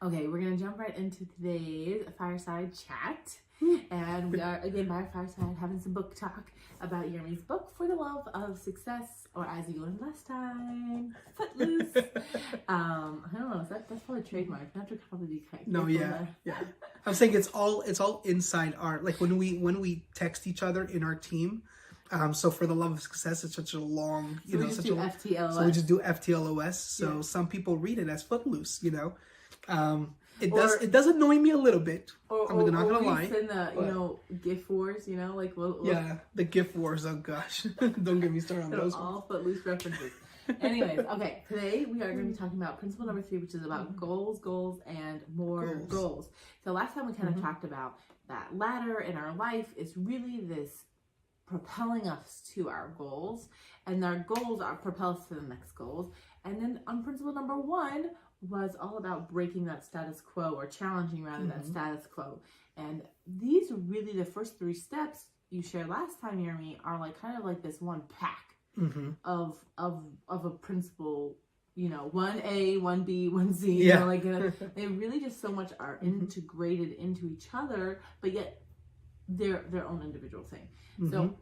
Okay, we're going to jump right into today's Fireside chat. And we are, again, by Fireside, having some book talk about Yermi's book, For the Love of Success, or as you learned last time, Footloose. I don't know, that's probably trademark. I have to probably be careful. No, yeah. I'm saying it's all inside our, like when we text each other in our team. So For the Love of Success, it's such a long, so we just do FTLOS. So we just do FTLOS. So some people read it as Footloose, It does annoy me a little bit. I'm not gonna lie. Send the GIF wars, like the GIF wars. Oh gosh, don't get me started on those. All Footloose references. Anyways, okay. Today we are going to be talking about principle number 3, which is about goals, and more goals. So last time we kind of talked about that ladder in our life is really this propelling us to our goals, and our goals are propel us to the next goals. And then on principle number 1 was all about breaking that status quo, or challenging rather that status quo. And these are really the first 3 steps you shared last time, Yermi, are like kind of like this one pack of a principle, 1A, 1B, 1Z. They really just so much are integrated into each other, but yet they're their own individual thing. So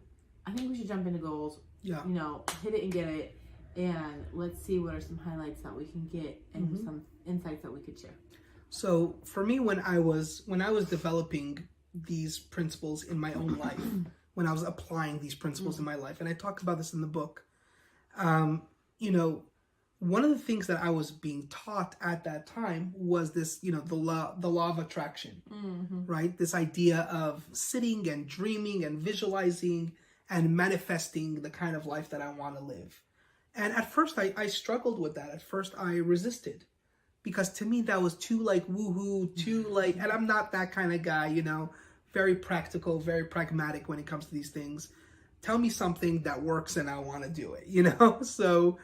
I think we should jump into goals. Hit it and get it. And let's see what are some highlights that we can get and some insights that we could share. So for me, when I was developing these principles in my own life, when I was applying these principles in my life, and I talked about this in the book, one of the things that I was being taught at that time was this, the law of attraction, right? This idea of sitting and dreaming and visualizing and manifesting the kind of life that I want to live. And at first I struggled with that. At first I resisted, because to me that was too like woohoo, too like, and I'm not that kind of guy, very practical, very pragmatic when it comes to these things. Tell me something that works and I want to do it, So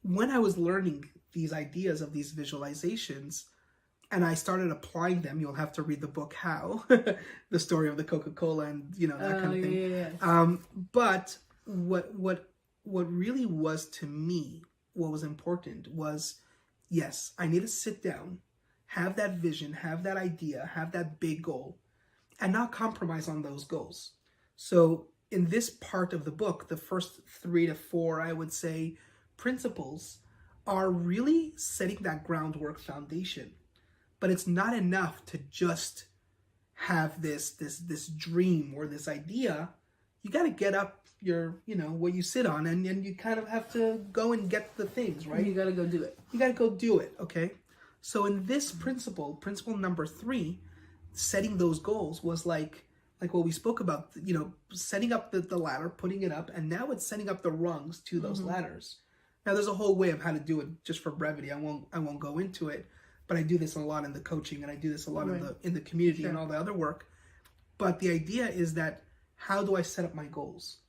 when I was learning these ideas of these visualizations and I started applying them, you'll have to read the book, How, the story of the Coca-Cola and, that kind of thing. Yeah. But what really was, to me, what was important was, yes, I need to sit down, have that vision, have that idea, have that big goal, and not compromise on those goals. So in this part of the book, the first 3 to 4, I would say, principles are really setting that groundwork foundation. But it's not enough to just have this dream or this idea. You got to get up your, what you sit on, and you kind of have to go and get the things, right? You got to go do it. You got to go do it, okay? So in this principle number 3, setting those goals was like what we spoke about, setting up the ladder, putting it up, and now it's setting up the rungs to those ladders. Now there's a whole way of how to do it. Just for brevity, I won't go into it, but I do this a lot in the coaching, and I do this a lot in the community and all the other work. But the idea is that, how do I set up my goals?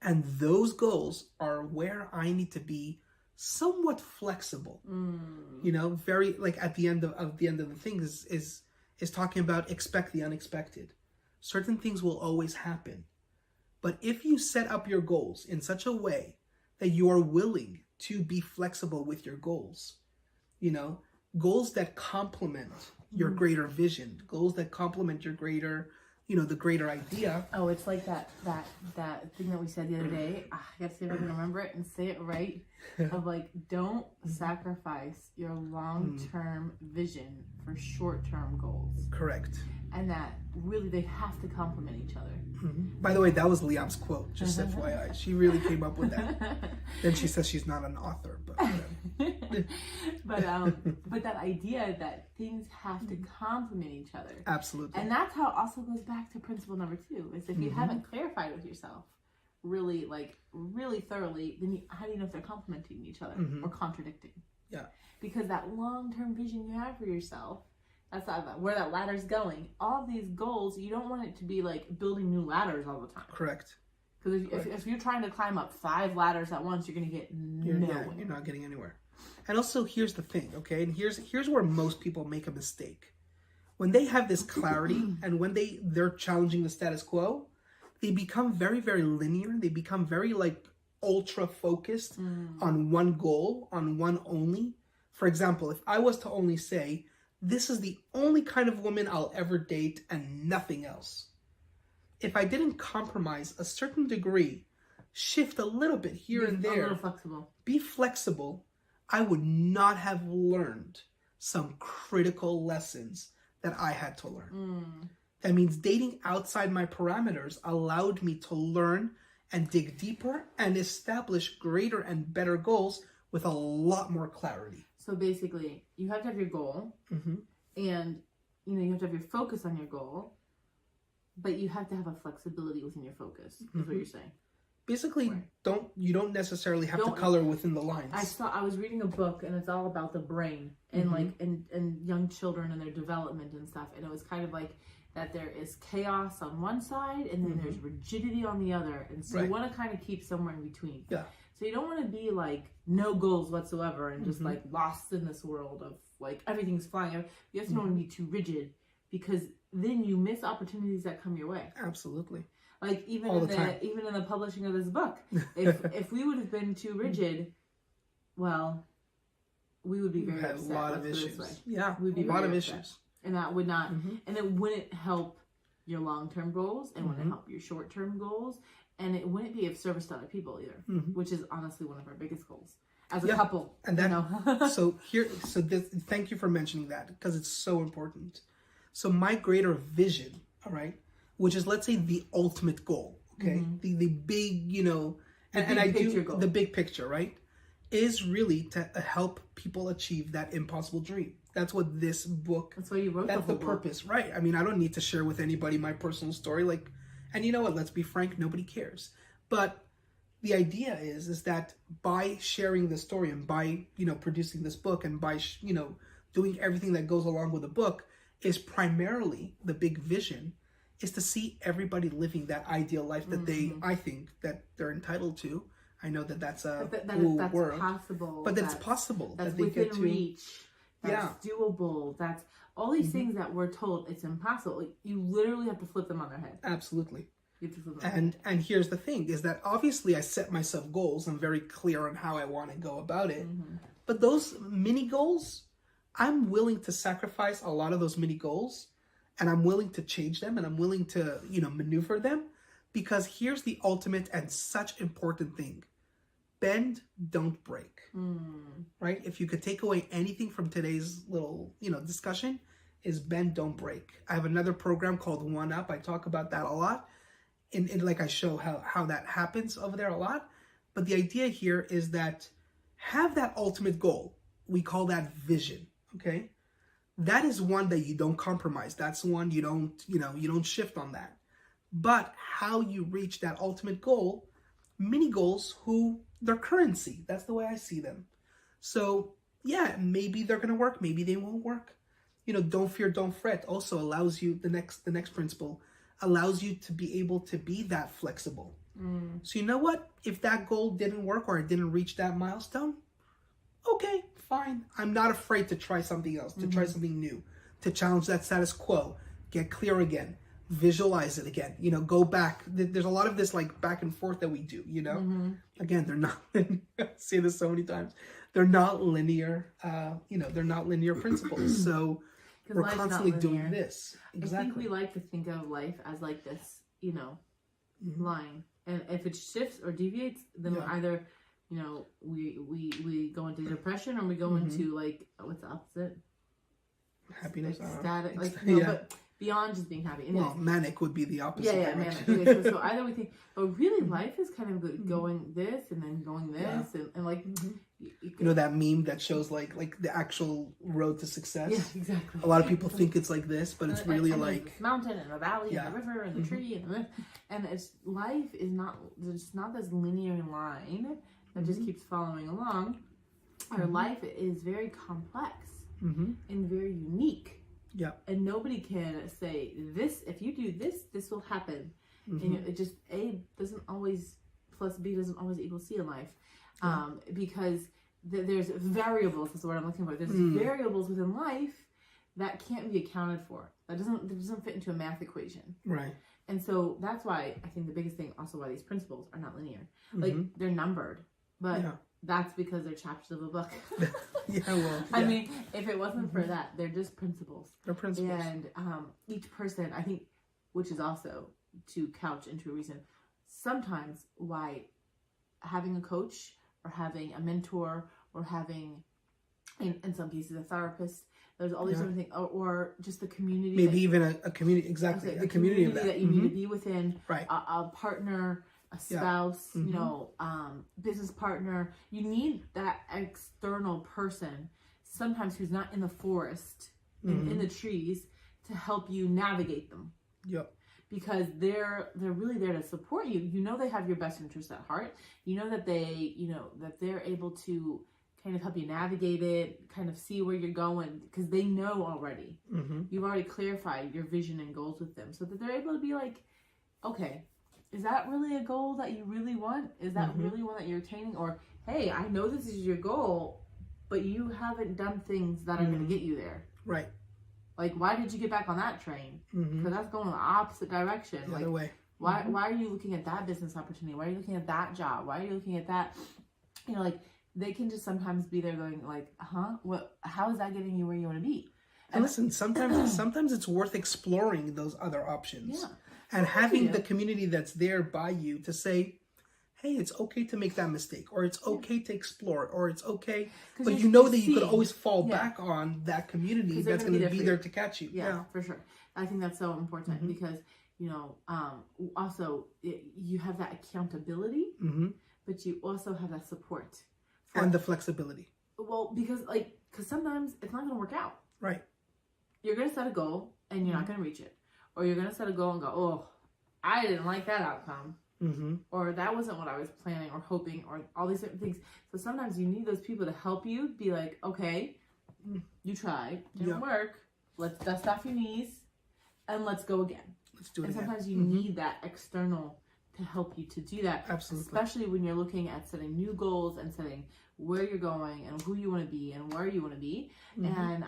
And those goals are where I need to be somewhat flexible. Very like at the end of the thing is talking about expect the unexpected. Certain things will always happen. But if you set up your goals in such a way that you are willing to be flexible with your goals, goals that complement your greater vision, goals that complement your greater, the greater idea. Oh, it's like that thing that we said the other day. I gotta see if I can remember it and say it right. Of like, don't sacrifice your long-term vision for short-term goals. Correct. And that really they have to complement each other. By the way, that was Liam's quote, just FYI. She really came up with that. Then she says she's not an author, but but that idea that things have to complement each other. Absolutely. And that's how it also goes back to principle number 2, is if you haven't clarified with yourself really thoroughly, then how do you know if they're complementing each other or contradicting? Yeah. Because that long-term vision you have for yourself, that's where that ladder's going. All these goals, you don't want it to be like building new ladders all the time. Correct. Because if you're trying to climb up 5 ladders at once, you're going to get nowhere. You're not getting anywhere. And also, here's the thing, okay? And here's where most people make a mistake. When they have this clarity and when they're challenging the status quo, they become very, very linear. They become very ultra focused on one goal, on one only, For example, if I was to only say, this is the only kind of woman I'll ever date and nothing else. If I didn't compromise a certain degree, shift a little bit here and there, a little flexible. Be flexible, I would not have learned some critical lessons that I had to learn. That means dating outside my parameters allowed me to learn and dig deeper and establish greater and better goals with a lot more clarity. So basically, you have to have your goal, and you have to have your focus on your goal, but you have to have a flexibility within your focus. Is what you're saying. Basically, you don't necessarily have to color within the lines. I was reading a book, and it's all about the brain and and young children and their development and stuff, and it was kind of like that there is chaos on one side and then there's rigidity on the other, and so you want to kind of keep somewhere in between. Yeah. So you don't want to be like no goals whatsoever and just like lost in this world of like everything's flying. You also don't want to be too rigid, because then you miss opportunities that come your way. Absolutely. Like even in the publishing of this book, if we would have been too rigid, well, we would be very upset. A lot of issues. Yeah, we'd be a lot of issues. And that would not, and it wouldn't help your long-term goals, and wouldn't help your short-term goals, and it wouldn't be of service to other people either, which is honestly one of our biggest goals as a couple. And that, thank you for mentioning that, because it's so important. So my greater vision, all right, which is, let's say, the ultimate goal, okay, the big, the big picture, right, is really to help people achieve that impossible dream. That's what this book. That's why you wrote. That's the purpose, right? I mean, I don't need to share with anybody my personal story, and you know what? Let's be frank, nobody cares. But the idea is that by sharing the story and by producing this book and by doing everything that goes along with the book, is primarily the big vision is to see everybody living that ideal life that I think that they're entitled to. I know that's a that's word, possible, but that's possible. That's that they within get to, reach. That's doable. That's all these things that we're told it's impossible. You literally have to flip them on their head. Absolutely. You have to flip them and here's the thing: is that obviously I set myself goals. I'm very clear on how I want to go about it. But those mini goals, I'm willing to sacrifice a lot of those mini goals, and I'm willing to change them, and I'm willing to maneuver them, because here's the ultimate and such important thing: bend, don't break. Right? If you could take away anything from today's little, discussion, is bend, don't break. I have another program called One Up. I talk about that a lot. And like I show how that happens over there a lot. But the idea here is that have that ultimate goal. We call that vision. Okay? That is one that you don't compromise. That's one you don't shift on that. But how you reach that ultimate goal, mini goals, they're currency. That's the way I see them. So yeah, maybe they're gonna work, maybe they won't work. Don't fear, don't fret also allows you, the next principle allows you to be able to be that flexible. So you know what? If that goal didn't work or I didn't reach that milestone, okay, fine. I'm not afraid to try something else, to try something new, to challenge that status quo, get clear again, visualize it again, go back. There's a lot of this like back and forth that we do, Again, they're not, I say this so many times, they're not linear, they're not linear principles. So we're constantly doing this. Exactly. I think we like to think of life as like this, line. And if it shifts or deviates, then we're either, we go into depression, or we go into like, what's the opposite? Happiness. Ecstatic. But beyond just being happy. Well, manic would be the opposite. Yeah, manic. Okay, so either we think, but really life is kind of good, going this and then going this and like, that meme that shows like the actual road to success. Yeah, exactly. A lot of people think it's like this, but it's really like a mountain and a valley and a river and a tree and it's life is not, there's not this linear line that just keeps following along. Our life is very complex and very unique. Yeah. And nobody can say this, if you do this, this will happen. And it just, A doesn't always, plus B doesn't always equal C in life. Because there's variables, that's the word I'm looking for. There's variables within life that can't be accounted for. That doesn't fit into a math equation. Right. And so that's why I think the biggest thing also why these principles are not linear. Like they're numbered, but that's because they're chapters of a book. Yeah, well, yeah. I mean, if it wasn't for that, they're just principles. They're principles. And each person, I think, which is also to couch into a reason, sometimes why having a coach or having a mentor or having, in some cases, a therapist, there's all these different things, or just the community. Maybe even a community, exactly. The a community of that you need to be within, right. A partner, a spouse, you know, business partner. You need that external person, sometimes who's not in the forest, in the trees, to help you navigate them. Yep. Because they're really there to support you. You know they have your best interest at heart. You know that that they're able to kind of help you navigate it, kind of see where you're going, because they know already. You've already clarified your vision and goals with them, so that they're able to be like, okay, is that really a goal that you really want? Is that really one that you're attaining? Or, hey, I know this is your goal, but you haven't done things that are going to get you there. Right. Like, why did you get back on that train? Because that's going the opposite direction. The other way. Why are you looking at that business opportunity? Why are you looking at that job? Why are you looking at that? You know, like, they can just sometimes be there going like, how is that getting you where you want to be? And listen, sometimes it's worth exploring those other options. Yeah. And having the community that's there by you to say, hey, it's okay to make that mistake, or it's okay to explore it, or it's okay. But you know that you could always fall back on that community that's going to be there to catch you. Yeah, for sure. I think that's so important because, you know, also you have that accountability, but you also have that support. And the flexibility. Well, because sometimes it's not going to work out. Right. You're going to set a goal and you're not going to reach it. Or you're going to set a goal and go, oh, I didn't like that outcome. Or that wasn't what I was planning or hoping, or all these different things. So sometimes you need those people to help you be like, okay, you tried, didn't work. Let's dust off your knees and let's go again. Let's do it again. And sometimes you need that external to help you to do that. Absolutely. Especially when you're looking at setting new goals and setting where you're going and who you want to be and where you want to be. And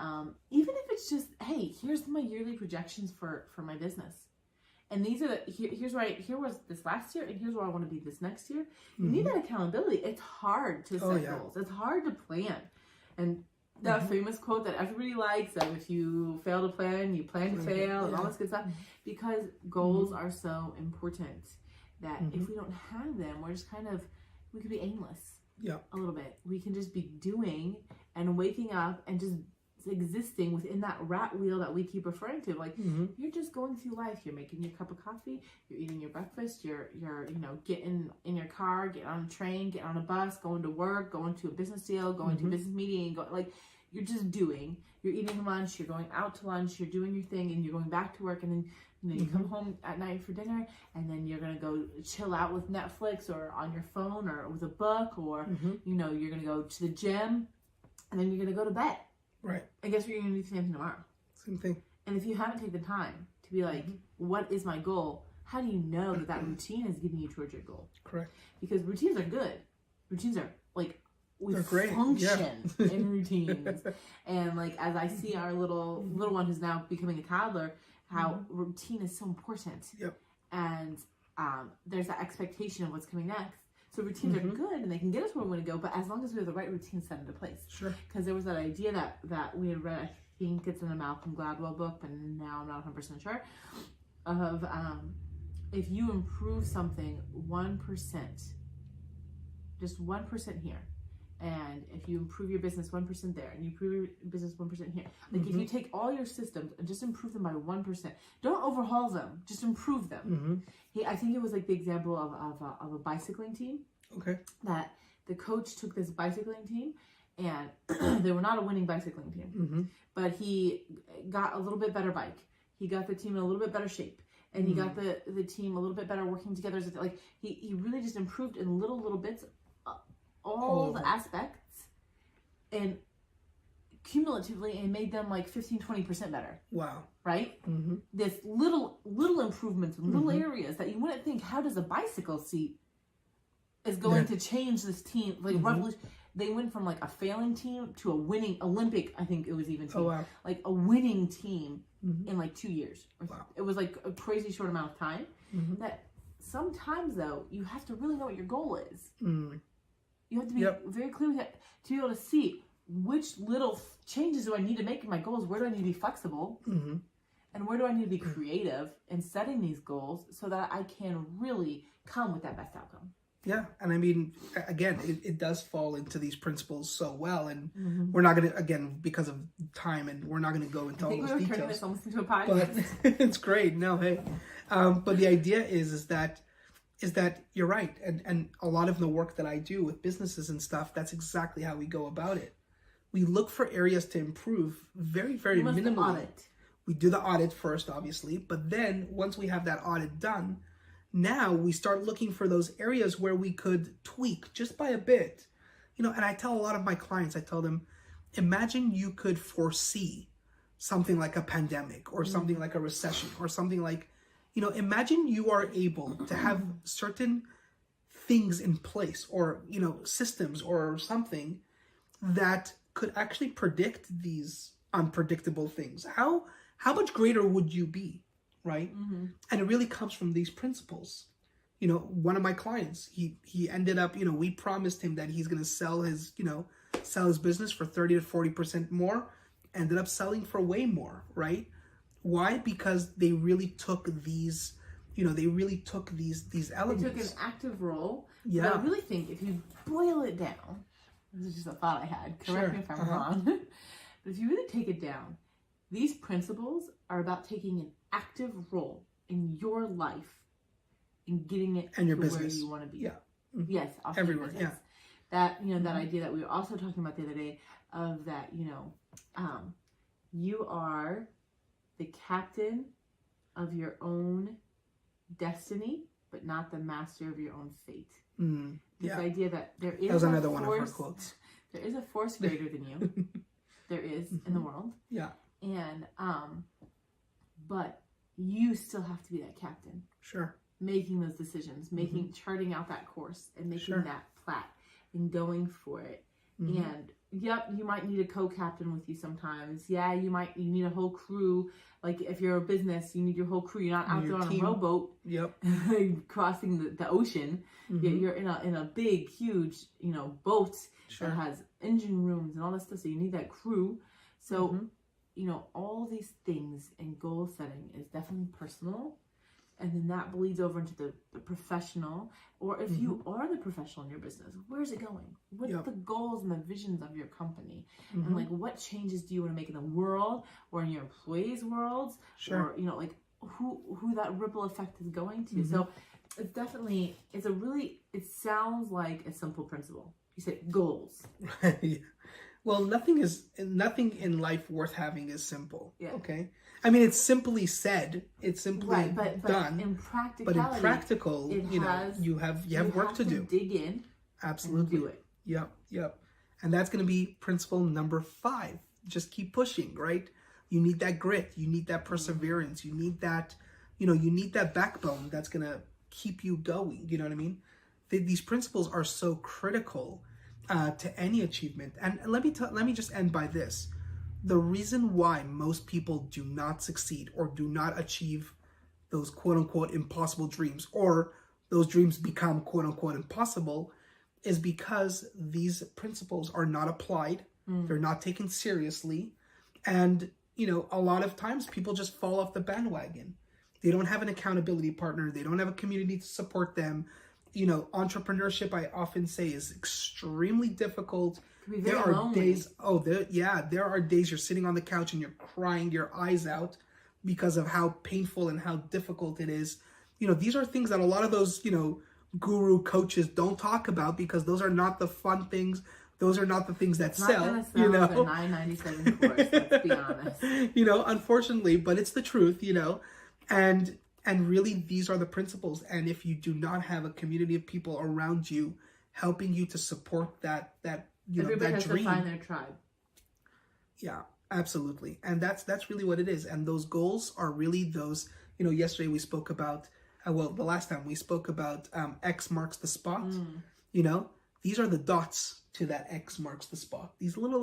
even if it's just, hey, here's my yearly projections for my business. And these are here was this last year, and here's where I want to be this next year. You need that accountability. It's hard to set goals. It's hard to plan. And that famous quote that everybody likes, that if you fail to plan, you plan to fail, and all this good stuff. Because goals are so important that if we don't have them, we're just we could be aimless. Yeah. A little bit. We can just be doing and waking up and just existing within that rat wheel that we keep referring to. Like, you're just going through life. You're making your cup of coffee, you're eating your breakfast, you're getting in your car, getting on a train, getting on a bus, going to work, going to a business deal, going to a business meeting, you're just doing. You're eating lunch, you're going out to lunch, you're doing your thing, and you're going back to work, and then you come home at night for dinner, and then you're going to go chill out with Netflix or on your phone or with a book, or you're going to go to the gym, and then you're going to go to bed. Right. And guess what, you're going to do the same thing tomorrow. Same thing. And if you haven't taken the time to be like, what is my goal? How do you know that routine is getting you towards your goal? Correct. Because routines are good. Routines are we they're great. function in routines. And as I see our little one who's now becoming a toddler, how routine is so important. Yep. And there's that expectation of what's coming next. So routines are good, and they can get us where we want to go, but as long as we have the right routine set into place. Sure. Because there was that idea that we had read, I think it's in a Malcolm Gladwell book, but now I'm not 100% sure, of if you improve something 1%, just 1% here, and if you improve your business 1% there, and you improve your business 1% here, if you take all your systems and just improve them by 1%, don't overhaul them, just improve them. I think it was the example of a bicycling team. Okay. That the coach took this bicycling team, and they were not a winning bicycling team, but he got a little bit better bike. He got the team in a little bit better shape, and he got the team a little bit better working together. He really just improved in little bits, all the aspects, and cumulatively, and made them 15-20% better. Wow. Right? This little improvements in little areas that you wouldn't think, how does a bicycle seat is going to change this team? Revolution. They went from a failing team to a winning Olympic, I think it was even team. Oh, wow. A winning team in 2 years. Wow. It was a crazy short amount of time. That sometimes though, you have to really know what your goal is. You have to be very clear with it to be able to see which little changes do I need to make in my goals. Where do I need to be flexible? Mm-hmm. And where do I need to be creative in setting these goals so that I can really come with that best outcome? Yeah. And I mean, again, it does fall into these principles so well. And we're not going to, again, because of time, and we're not going to go into all those details. I think we're turning this almost into a podcast. But it's great. No, hey. But the idea is that you're right. And a lot of the work that I do with businesses and stuff, that's exactly how we go about it. We look for areas to improve very, very minimally. Audit. We do the audit first, obviously, but then once we have that audit done, now we start looking for those areas where we could tweak just by a bit. You know, and I tell a lot of my clients, I tell them, imagine you could foresee something like a pandemic or something like a recession or something like, you know, imagine you are able to have certain things in place or, you know, systems or something that could actually predict these unpredictable things. How much greater would you be, right? And it really comes from these principles. You know, one of my clients, he ended up, you know, we promised him that he's going to sell his business for 30 to 40% more, ended up selling for way more, right? Why? Because they really took these, you know, these elements. They took an active role. Yeah. But I really think if you boil it down, this is just a thought I had, correct me if I'm wrong, but if you really take it down, these principles are about taking an active role in your life and getting it and your to business. where you want to be. Yeah. Yes. Everywhere. Yeah. That, you know, that idea that we were also talking about the other day of that, you know, you are the captain of your own destiny, but not the master of your own fate. This idea that there is that was another one of her quotes. There is a force greater than you. There is in the world. Yeah. And but you still have to be that captain. Sure. Making those decisions, charting out that course and making that plat and going for it. And yep, you might need a co-captain with you sometimes. Yeah, you need a whole crew. Like if you're a business, you need your whole crew. You're not out there on a rowboat. Yep. Crossing the ocean. You're in a big, huge, you know, boat that has engine rooms and all this stuff. So you need that crew. So you know, all these things in goal setting is definitely personal. And then that bleeds over into the professional. Or if you are the professional in your business, where's it going? What's the goals and the visions of your company? And like, what changes do you want to make in the world or in your employees' worlds? Or, you know, like who that ripple effect is going to. So it's definitely, it sounds like a simple principle. You say goals. Well, nothing in life worth having is simple. Yeah. Okay. I mean, it's simply said. It's simply done. In practicality, but in practical, you have work to do. Dig in. Absolutely. And do it. Yep. And that's going to be principle number 5. Just keep pushing, right? You need that grit. You need that perseverance. You need that, you need that backbone that's going to keep you going. You know what I mean? These principles are so critical to any achievement. And let me just end by this. The reason why most people do not succeed or do not achieve those quote-unquote impossible dreams, or those dreams become quote-unquote impossible, is because these principles are not applied. They're not taken seriously. And, a lot of times people just fall off the bandwagon. They don't have an accountability partner. They don't have a community to support them. Entrepreneurship, I often say, is extremely difficult. There are lonely days. There are days you're sitting on the couch and you're crying your eyes out because of how painful and how difficult it is. These are things that a lot of those, guru coaches don't talk about, because those are not the fun things. Those are not the things that sell. Not gonna sell the $9.97 course. Let's be honest. Unfortunately, but it's the truth. And really, these are the principles. And if you do not have a community of people around you helping you to support that everybody has dream, to find their tribe. Yeah, absolutely. And that's really what it is. And those goals are really those, yesterday we spoke about, the last time we spoke about X marks the spot. These are the dots to that X marks the spot. These little,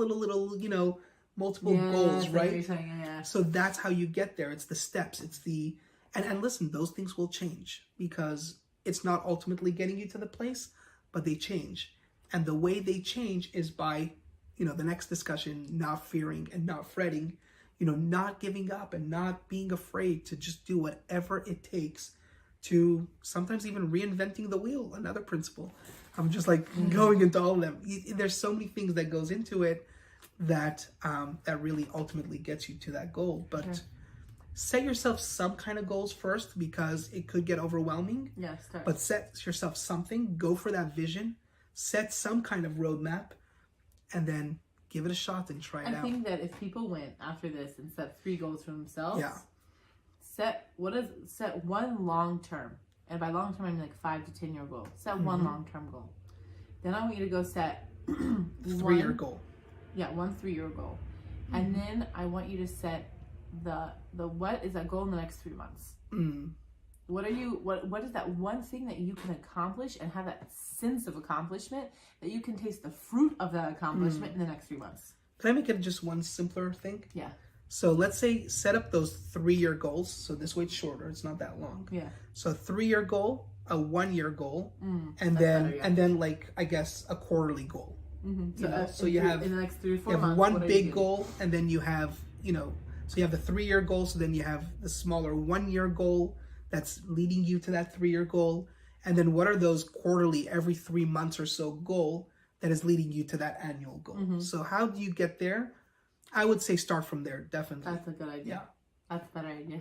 multiple goals, right? Yeah. So that's how you get there. It's the steps. It's the, and listen, those things will change, because it's not ultimately getting you to the place, but they change. And the way they change is by, the next discussion, not fearing and not fretting, not giving up and not being afraid to just do whatever it takes, to sometimes even reinventing the wheel, another principle. I'm just like going into all of them. There's so many things that goes into it that really ultimately gets you to that goal. But set yourself some kind of goals first, because it could get overwhelming. Yes. But set yourself something, go for that vision, set some kind of roadmap, and then give it a shot and try it out. I think that if people went after this and set 3 goals for themselves, set one long term, and by long term I mean like 5 to 10 year goal. Set one long term goal. Then I want you to go set 3-year goal. Yeah, 1 3-year goal, and then I want you to set the what is that goal in the next 3 months. What is that one thing that you can accomplish and have that sense of accomplishment, that you can taste the fruit of that accomplishment in the next 3 months? Can I make it just one simpler thing? Yeah. So let's say set up those 3-year goals. So this way it's shorter. It's not that long. Yeah. So 3-year goal, a 1-year goal, and then like, I guess, a quarterly goal. So you have in the next 3 or 4 you have months, one big goal, and then you have so you have the 3-year goal. So then you have the smaller 1-year goal that's leading you to that 3-year goal, and then what are those quarterly, every 3 months or so goal that is leading you to that annual goal. So how do you get there? I would say start from there, definitely. That's a good idea. That's a better idea.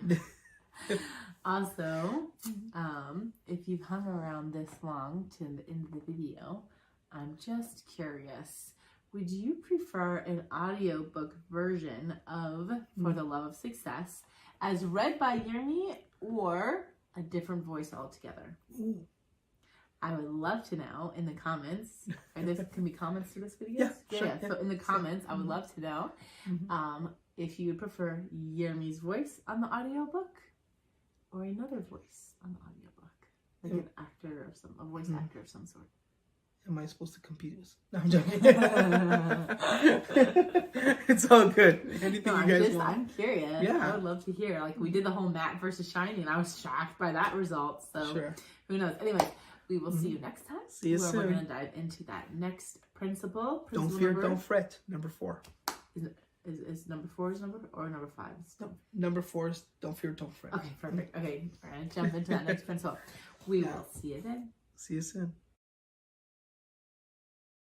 Also, if you've hung around this long to the end of the video, I'm just curious, would you prefer an audiobook version of For the Love of Success as read by Yermi, or a different voice altogether? I would love to know in the comments. Or this can be comments to this video? Yeah. So in the comments, I would love to know if you would prefer Yermi's voice on the audiobook or another voice on the audiobook, like an actor or a voice actor of some sort. Am I supposed to compete with? No, I'm joking. It's all good. Anything you guys want. I'm curious. I would love to hear. Like, we did the whole Matte versus Shiny, and I was shocked by that result. So who knows? Anyway, we will see you next time. See you soon. We're going to dive into that next principle. Don't fear, don't fret. Number 4. Is number 4 is number 5? Number 4 is don't fear, don't fret. Okay, perfect. Okay, we're going to jump into that next principle. We will see you then. See you soon.